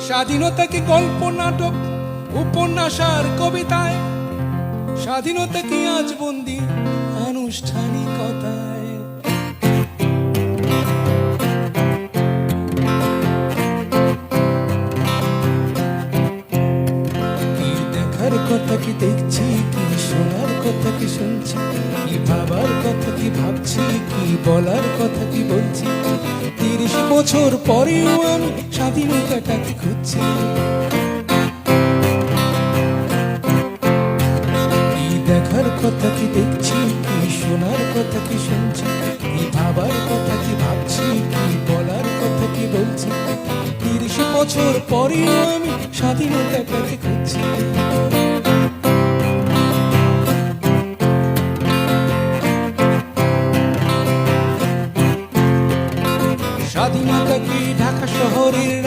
স্বাধীনতা কি গল্প, নাটক, উপন্যাস আর কবিতায়? স্বাধীনতা কি আজ বন্দি আনুষ্ঠানিকতায়? কি দেখার কথা কি দেখছি, কি শোনার কথা কি শুনছি, কি ভাবার কথা কি ভাবছি, কি বলার কথা কি বলছি। 30 বছর পরেও আমি স্বাধীনতাটাকে খুঁজছি। কি দেখার কথা কি দেখছি, কি শোনার কথা কি শুনছি, কি ভাবার কথা কি ভাবছি, কি বলার কথা কি বলছি। 30 বছর পরেও আমি স্বাধীনতাটাকে খুঁজছি। স্বাধীনতা কি ঢাকা শহরের